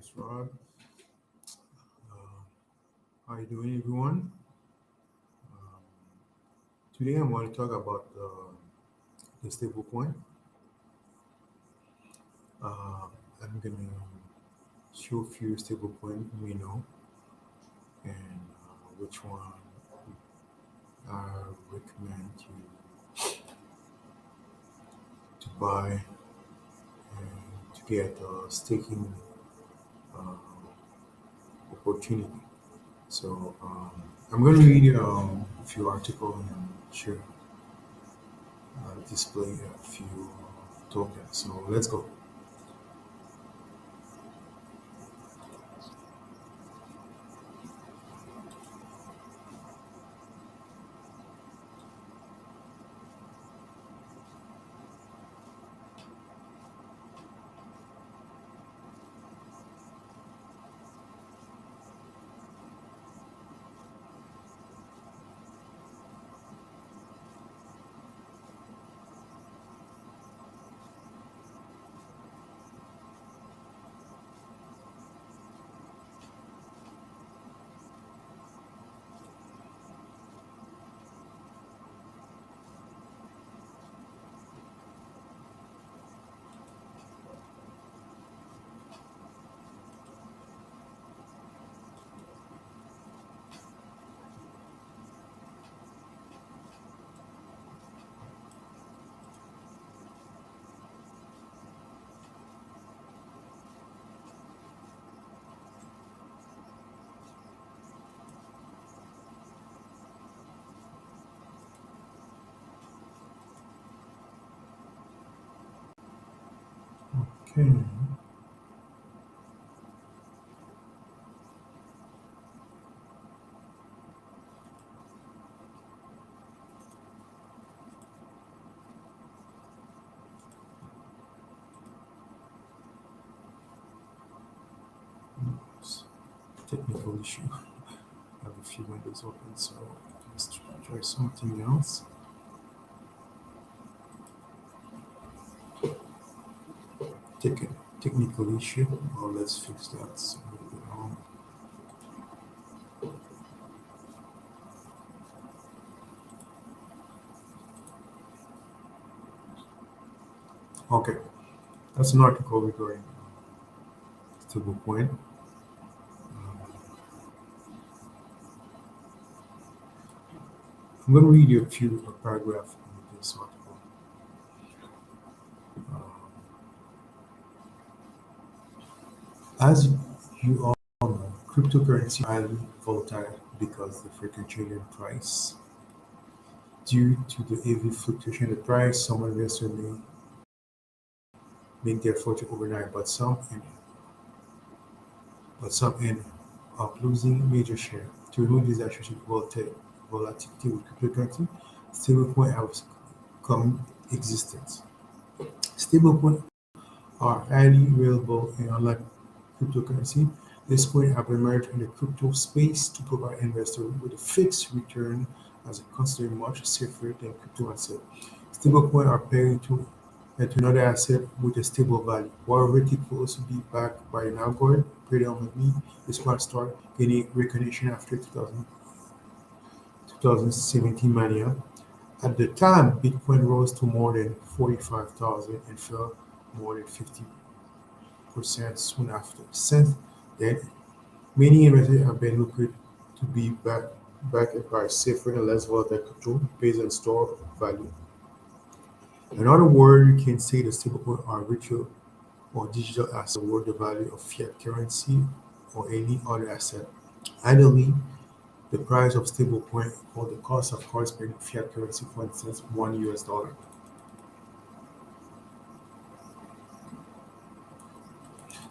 Thanks, Rod. Uh, how you doing, everyone? Um, Today, I'm going to talk about the stablecoin. Uh, I'm going to show a few stablecoin we know and which one I recommend to buy and to get staking uh, opportunity. I'm going to read a few articles and share display a few tokens. So let's go. Okay. Oops. Technical issue. I have a few windows open, so let's try something else. Take a technical issue. Well, let's fix that. So, okay, that's an article regarding stablecoin. I'm going to read you a few paragraphs in this article. Uh, as you all know, cryptocurrency are highly volatile because the frequent change in price. Due to the heavy fluctuation in the price, some investors may make their fortune overnight, but some end up losing major share. To remove this associated volatility with cryptocurrency, stablecoins have come existence. Stablecoins are highly reliable and unlike cryptocurrency. These coins have emerged in the crypto space to provide investors with a fixed return as considered much safer than crypto assets. Stablecoins are paired to another asset with a stable value. While rated could also be backed by an algorithm, predominantly the smart start gaining recognition after 2017 mania. At the time, Bitcoin rose to more than 45,000 and fell more than 50% soon after. Since then, many investors have been looking to be backed by safer and less volatile crypto based on store value. In other words, you can say that stablecoins are virtual or digital assets worth the value of fiat currency or any other asset. Ideally, the price of stablecoin or the cost of corresponding fiat currency, for instance, $1.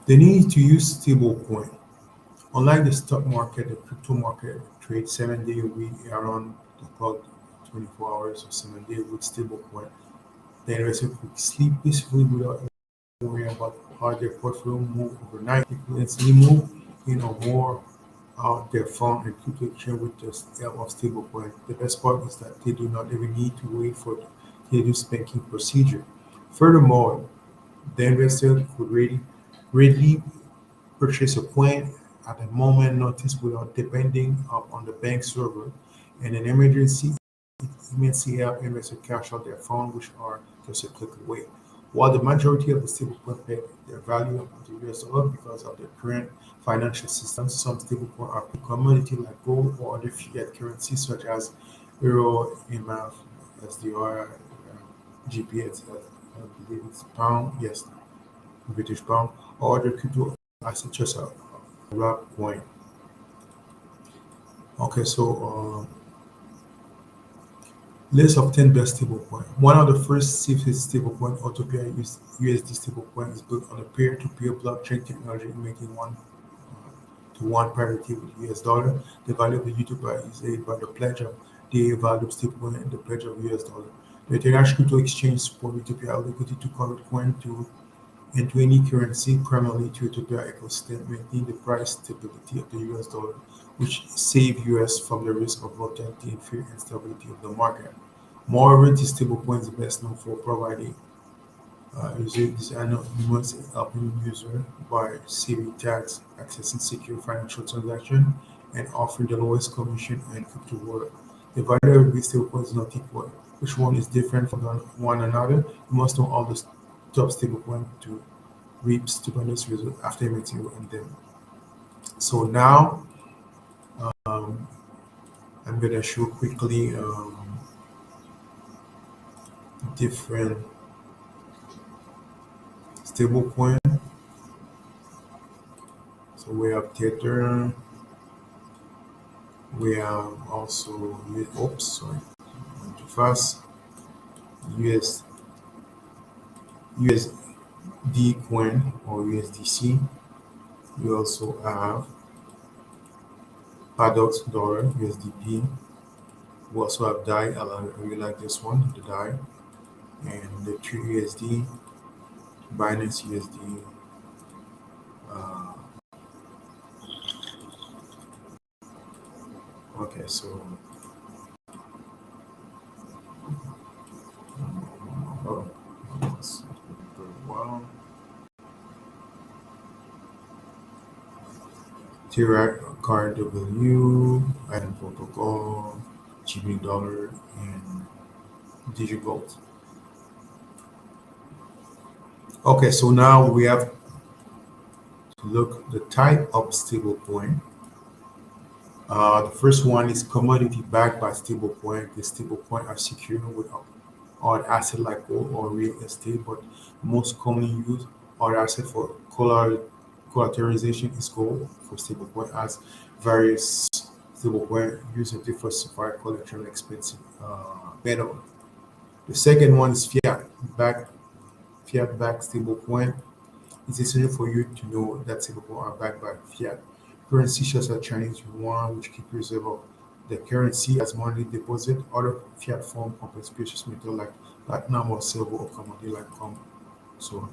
The need to use stablecoin. Unlike the stock market, the crypto market trades 7 days a week around the clock, 24 hours or 7 days with stablecoin. The investor could sleep peacefully without worrying about how their portfolio move overnight. People instantly move in or more out their fund and crypto exchange with the help of stablecoin. The best part is that they do not even need to wait for the tedious banking procedure. Furthermore, the investor could readily purchase a coin at a moment notice without depending on the bank server. In an emergency, it immensely help investors cash out their funds, which are just a click away. While the majority of the stablecoin peg their value of the US dollar because of the current financial system, some stablecoin are commodity like gold or other fiat currencies such as euro, EMAF, SDR, GPS, I believe it's pound, yes, British pound, or other crypto assets such as a wrap coin. Okay, so list of 10 best stablecoin. One of the first safest stablecoin, Autopia USD stablecoin, is built on a peer-to-peer blockchain technology, making to one parity with US dollar. The value of the UTP is aided by the pledge of the value of stablecoin and the pledge of US dollar. The international crypto exchange support UTP liquidity to convert coin into any currency, primarily to Ethiopia ecosystem, maintain the price stability of the US dollar, which save US from the risk of volatility and fear instability of the market. Moreover, this stablecoin is best known for providing this anonymous helping user by saving tax, accessing secure financial transaction, and offering the lowest commission and crypto world. The value of these stablecoins is not equal. Which one is different from one another? You must know all the top stablecoin to reap stupendous results after emitting and them. So now I'm gonna show quickly different stablecoin. So we have Tether, we have also oops sorry, went too fast. US USD coin or USDC. We also have Paradox Dollar USDP. We also have DAI. I really like this one, the DAI, and the True USD, Binance USD. Uh, okay, so oh, that's very well. Tirac Card W, Item Protocol, GB Dollar, and DigiGold. Okay, so now we have to look the type of stablecoin. The first one is commodity backed by stablecoin. The stablecoin are secure with on asset like gold or real estate, but most commonly used or asset for collateralization is gold for stablecoin, as various stablecoin use a diversified collection expensive metal. The second one is fiat backed stablecoin. It's essential for you to know that stablecoin are backed by fiat currency such as Chinese yuan, which keep reserve of the currency as money deposit. Other fiat form complex precious metal like platinum or silver or commodity like gold. So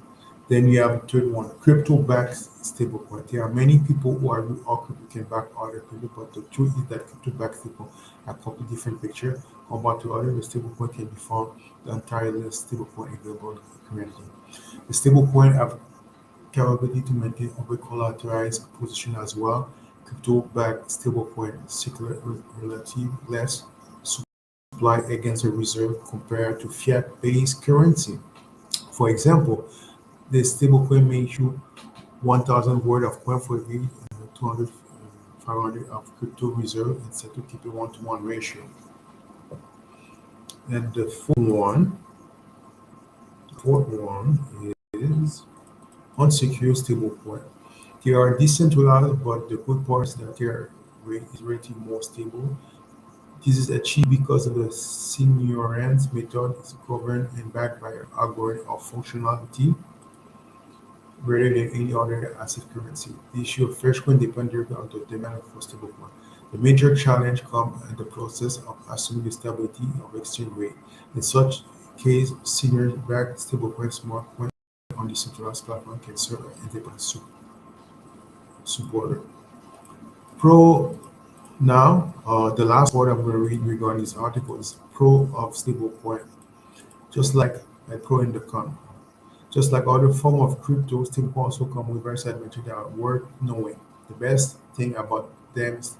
then you have a third one, crypto-backed stablecoin. There are many people who are all crypto can back other crypto, but the truth is that crypto-backed stable are completely different picture compared to other. The stablecoin can be found the entire list stablecoin available currently. The stablecoin have capability to maintain over-collateralized position as well. Crypto-backed stablecoin secure relative less supply against a reserve compared to fiat-based currency. For example, the stablecoin may issue 1,000 worth of coin for every 200, 500 of crypto reserve instead to keep a one-to-one ratio. And the fourth one is unsecured stablecoin. They are decentralized, but the good part is that their rate is relatively more stable. This is achieved because of the seigniorage method is governed and backed by an algorithm of functionality rather than any other asset currency. The issue of fresh coin depends directly on the demand for stablecoin. The major challenge comes in the process of assuming the stability of exchange rate. In such case, senior backed stablecoin smart coin on the centralized platform can serve as independent supporter. Pro now, the last word I'm going to read regarding this article is pro of stablecoin, just like a pro in the con. Just like other form of crypto, stablecoin also come with various advantages that are worth knowing. The best thing about them is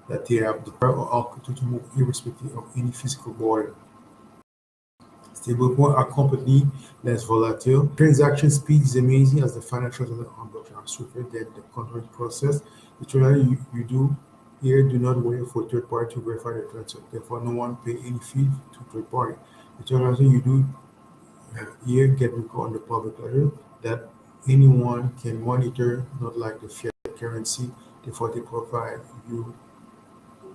that they have the power to move irrespective of any physical border. Stablecoins are completely less volatile. Transaction speed is amazing as the financial transactions on blockchain are super than the control process. The transaction you do here do not wait for third party to verify the transaction. Therefore, no one pay any fee to third party. The transaction you do here get recorded on the public ledger that anyone can monitor, not like the fiat currency. Therefore, they provide you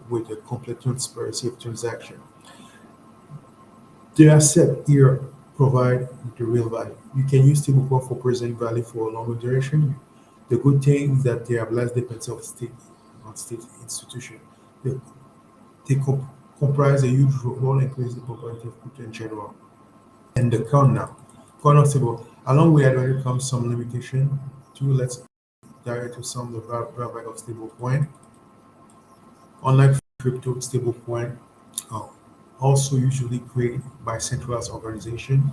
with a complete transparency of transaction. The asset here provide the real value. You can use stablecoin for present value for a longer duration. The good thing is that they have less dependence of state on state institution. They, they comprise a huge role in increasing the popularity of crypto in general. And the con now. Con of stable. Along with that comes some limitation. Two, let's dive into some of the drawback of stablecoin. Unlike crypto, stablecoin uh, also usually created by centralized organization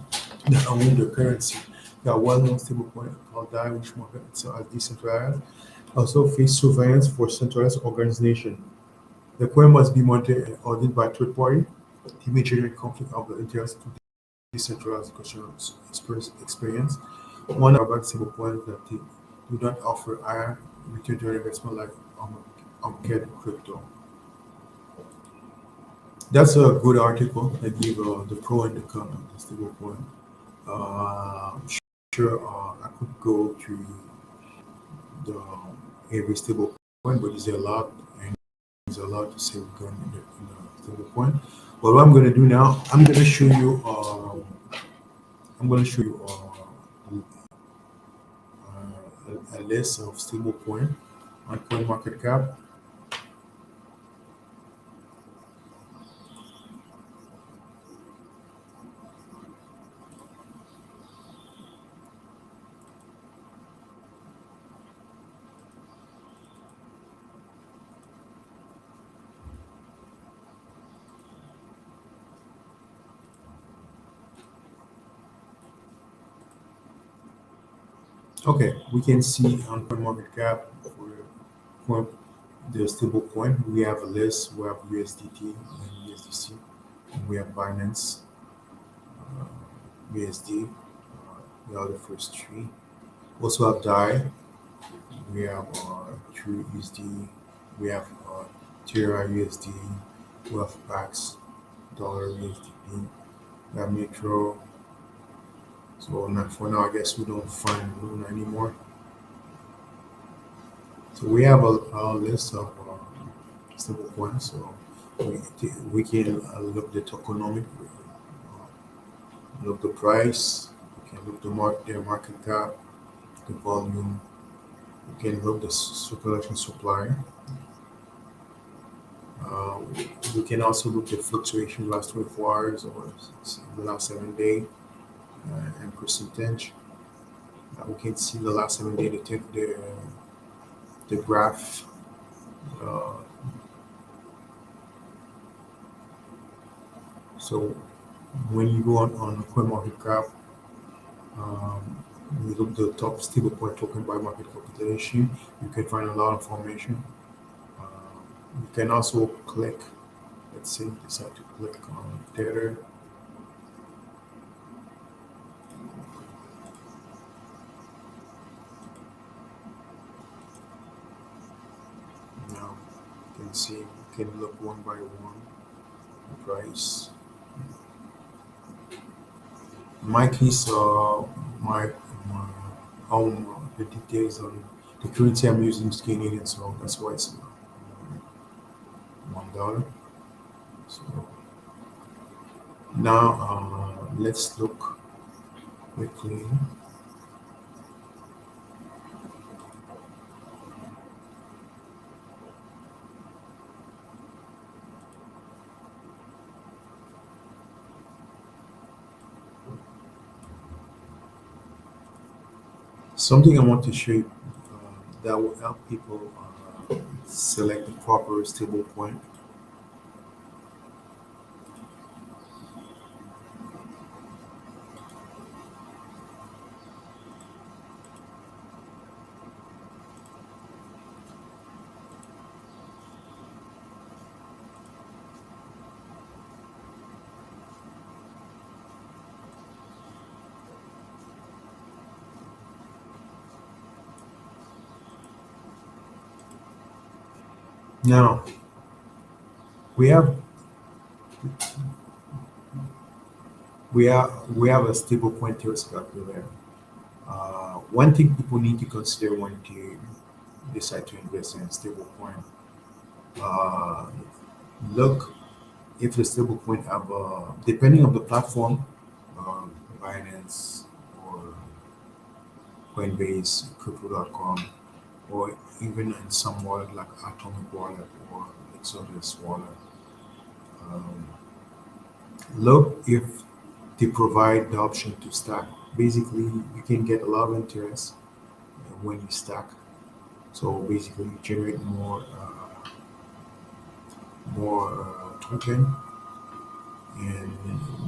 that own the currency. There are well-known stablecoin called DAI, which market itself as decentralized, also face surveillance for centralized organization. The coin must be monitored and audited by third party. It may generate conflict of interest to decentralized customer experience. One about stablecoins that they do not offer higher return on investment like on crypto. That's a good article that give the pro and the con of the stablecoin. Uh, sure, I could go to the every stable coin, but there's a lot and there's a lot to say in the stable coin. But what I'm going to do now, I'm going to show you a list of stable coin on Coinmarketcap. Okay, we can see on Coinmarketcap for the stable coin, we have a list. We have USDT and USDC. And we have Binance, USD. We have the first three. Also have DAI. We have True USD. We have Terra USD. We have Pax, Dollar USDP. We have Metro. So not for now, I guess we don't find Luna anymore. So we have a list of stable coins. So we can look the tokenomic, look the price. We can look their market cap, the volume. We can look the circulation supply. Uh, we can also look at fluctuation last 24 hours or the last 7 days and percentage. We can see the last 7 days, the graph. Uh, so when you go on CoinMarketCap, you look the top stablecoin token by market capitalization, you can find a lot of information. Uh, you can also click, let's say, decide to click on Tether. Now you can see, you can look one by one, the price. In my case, my the details on the currency I'm using is Canadian, so that's why it's $1. So now let's look quickly. Something I want to show you that will help people select the proper stable point. Now we have we have a stable coin theory calculator. One thing people need to consider when they decide to invest in stablecoin, uh, look if the stablecoin have, depending on the platform, Binance or Coinbase, Crypto.com, or even in some wallet like Atomic Wallet or Exodus Wallet. Um, Look if they provide the option to stack. Basically, you can get a lot of interest when you stack. So basically, you generate more token, and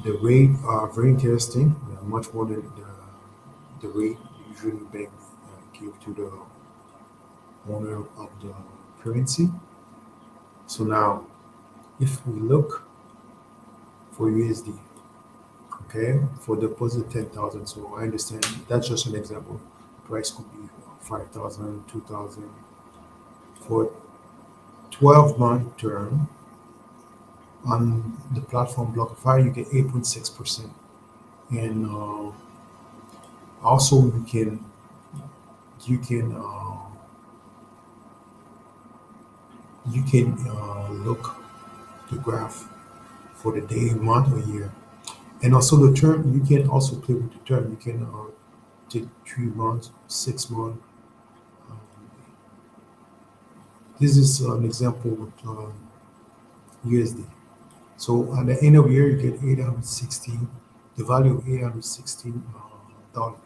the rate are very interesting. Much more than the rate usually bank give to the owner of the currency. So now, if we look for USD, okay, for deposit 10,000. So I understand that's just an example. Price could be 5,000, 2,000 for 12-month term on the platform BlockFi. You get 8.6%, and also you can look the graph for the day, month, or year, and also the term. You can also play with the term. You can take 3 months, 6 months. Um, this is an example with USD. So at the end of the year, you get 816, the value of 816 dollars.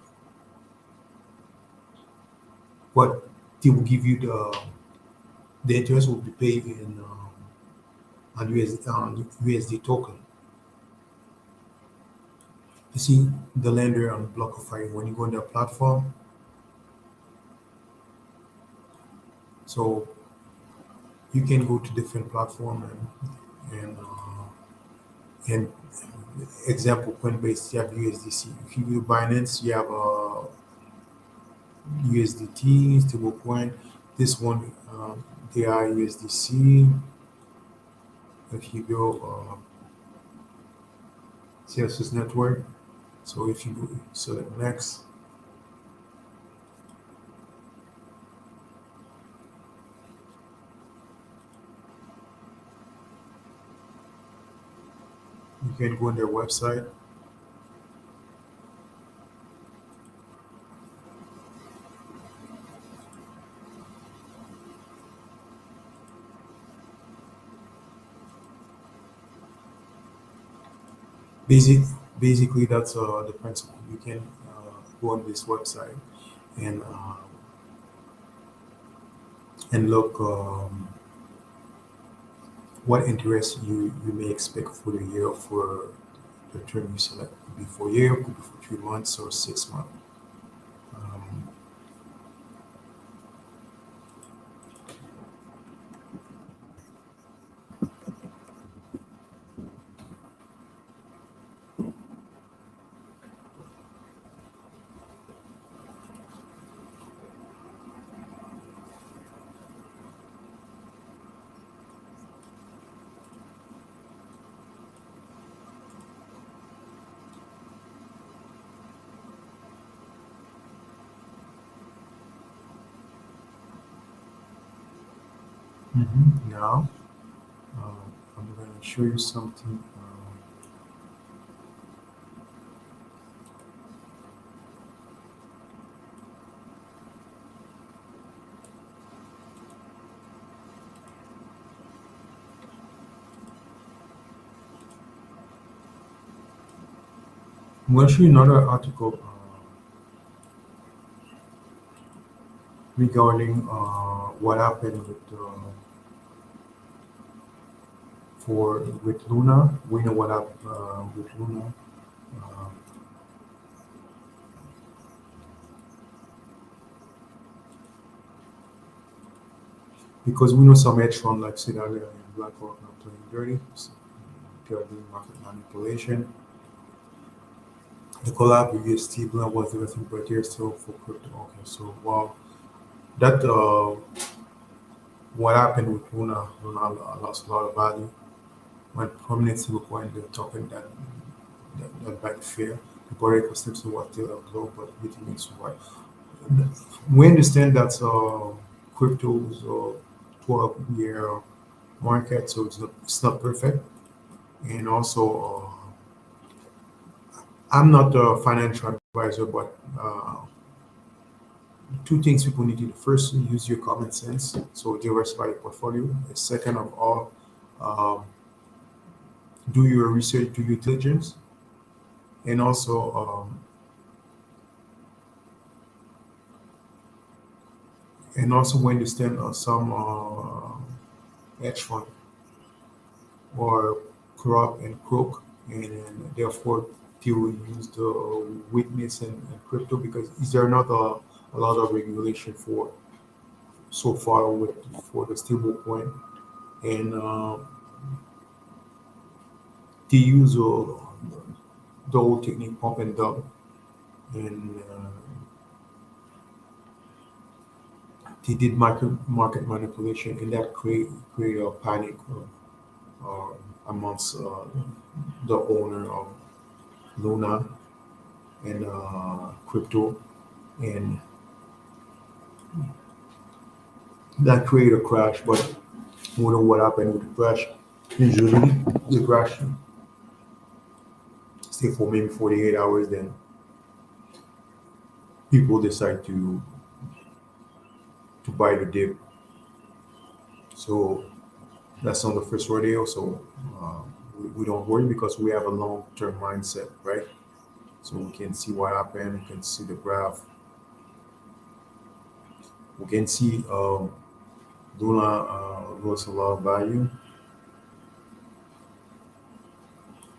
But they will give you the interest will be paid in on USD token. You see the lender on BlockFi when you go on their platform. So you can go to different platform and example Coinbase you have USDC. If you do Binance, you have USDT stablecoin. This one they are USDC. If you go CSS network, so if you go select next, you can go on their website. Basic, basically, that's the principle. You can go on this website and look what interest you may expect for the year for the term you select. Could be for a year, could be for 3 months or 6 months. Um, Now, I'm going to show you something. I'm going to show you another article regarding what happened with Luna. We know what happened with Luna. Uh, because we know some hedge fund like Citadel and BlackRock are playing dirty, so they are doing market manipulation. The collab with UST Blend was everything, but they're still for crypto. Okay, so wow, that what happened with Luna? Luna lost a lot of value when prominent stablecoin they're talking that might fail. People are accustomed to what they upload, but it means what. We understand that crypto is a 12-year market, so it's not perfect. And also, I'm not a financial advisor, but two things people need to do. First, use your common sense, so diversify your portfolio. And second of all, um, do your research, do your diligence, and also when you stand on some hedge fund or corrupt and crook, and therefore they will use the weakness in crypto because is there not a lot of regulation for so far with for the stable coin, and they use the old technique pump and dump, and they did market manipulation, and that create a panic amongst the owner of Luna and crypto, and that create a crash. But we know what happened with the crash. Usually, the crash stay for maybe 48 hours, then people decide to buy the dip. So that's not the first rodeo. So we don't worry because we have a long term mindset, right? So we can see what happened. We can see the graph. We can see Luna lost a lot of value.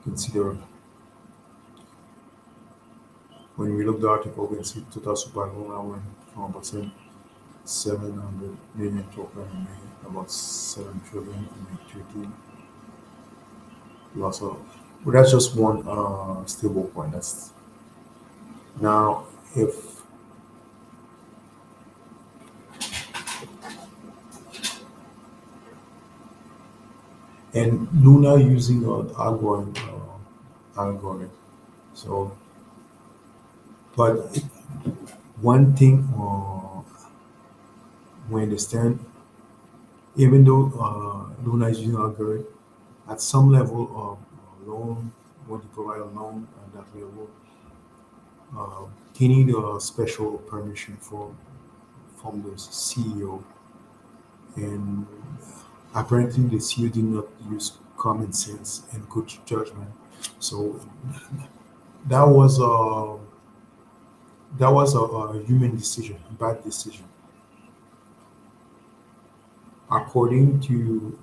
Consider when we look the article, we can see total supply Luna went from about 700 million token and made about 7 trillion and made 30 loss of. Well, that's just one stable coin. That's now if and Luna using algorithm. So, but one thing we understand, even though Luna is using algorithm, at some level of loan, when you provide a loan at that level, you need a special permission from the CEO, and apparently the CEO did not use common sense and good judgment. So that was a a human decision, bad decision. According to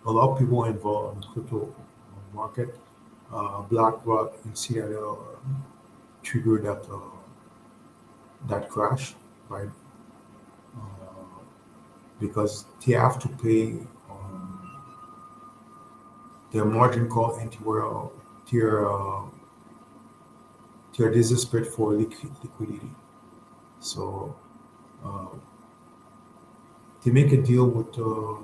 a lot of people involved in the crypto market, BlackRock and Seattle triggered that crash, right? Uh, because they have to pay their margin call and their they're desperate for liquidity. So uh, they make a deal with the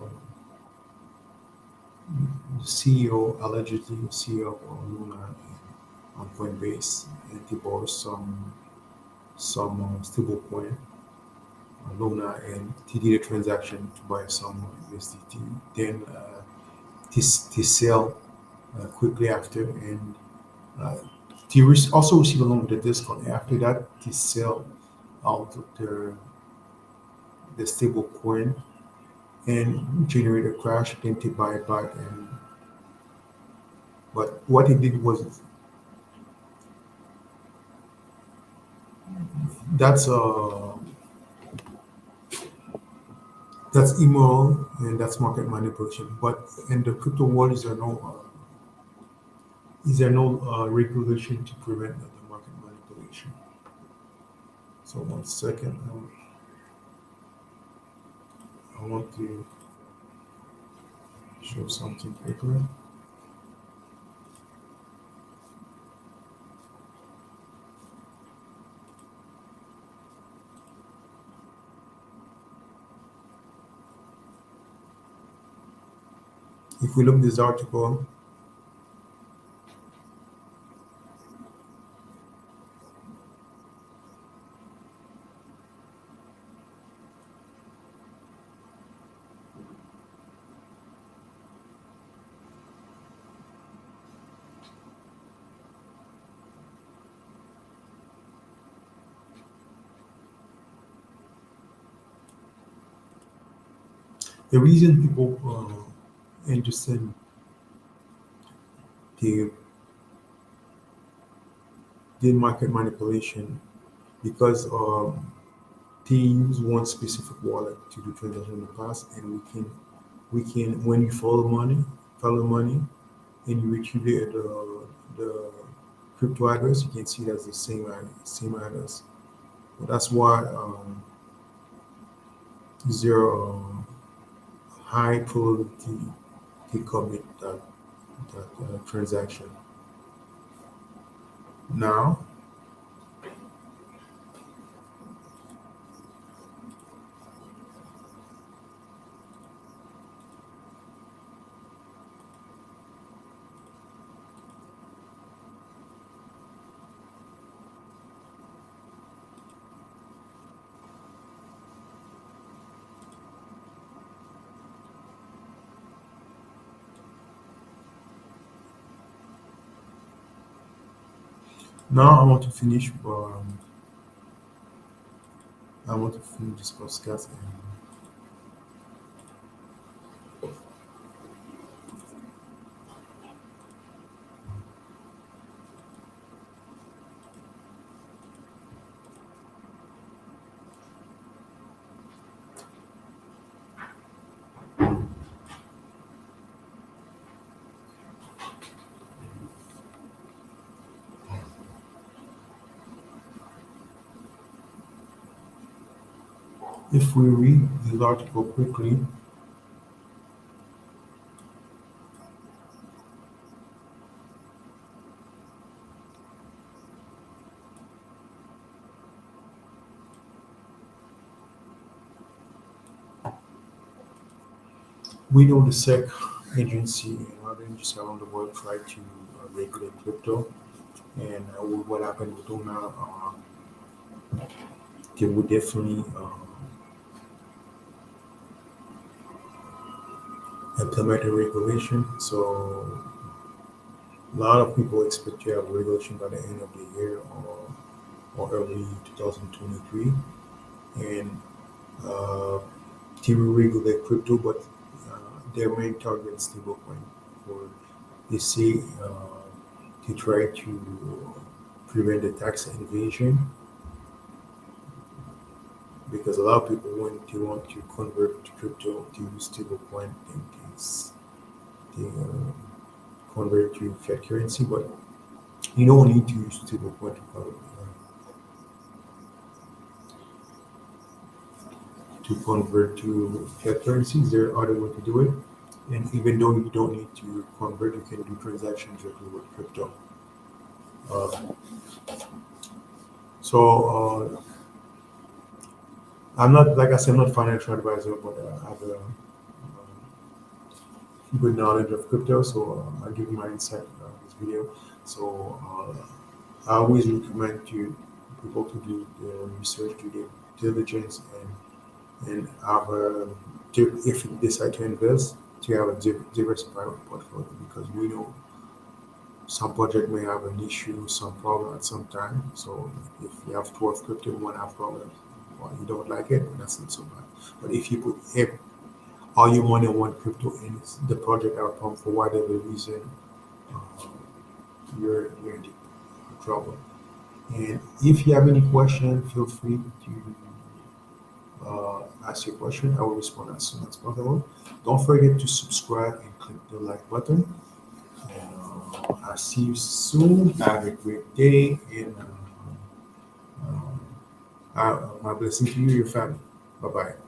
CEO, allegedly the CEO of Luna on Coinbase, and they borrow some stable coin, Luna, and they did a transaction to buy some USDT. Then they sell quickly after, and uh, they also receive a loan with a discount. After that, they sell out of the stable coin and generate a crash, then they buy it back. And but what he did was that's that's immoral and that's market manipulation. But in the crypto world, is there no regulation to prevent the market manipulation? So one second, I want to show something quickly. If we look at this article, the reason people interested the market manipulation because they use one specific wallet to do transaction in the past, and we can when you follow money, and you retrieve the crypto address, you can see that's the same address. But that's why there high probability to commit that transaction. Now, I want to finish. I want to finish this podcast. And if we read the article quickly, we know the SEC agency and other agencies around the world try to regulate crypto, and with what happened with Luna, they would definitely implement a regulation. So a lot of people expect to have regulation by the end of the year or early 2023, and uh, they will regulate crypto, but their main target is stablecoin. For they say they try to prevent the tax evasion because a lot of people when they want to convert to crypto to use stablecoin and they convert to fiat currency, but you don't need to use stablecoin to convert to fiat currencies. There are other ways to do it. And even though you don't need to convert, you can do transactions directly with crypto. Uh, so I'm not, like I said, I'm not a financial advisor, but I have a good knowledge of crypto. So I'll give you my insight on this video. So I always recommend to people to do their research, do their diligence, and have if you decide to invest, to have a diversified portfolio because we know some project may have an issue, some problem at some time. So if you have 12 crypto, one have problems, or you don't like it, that's not so bad. But if you put all your money in one crypto and the project have a problem for whatever reason, uh, you're in deep trouble. And if you have any question, feel free to ask your question. I will respond as soon as possible. Don't forget to subscribe and click the like button. And I'll see you soon. Have a great day, and my blessing to you, your family. Bye bye.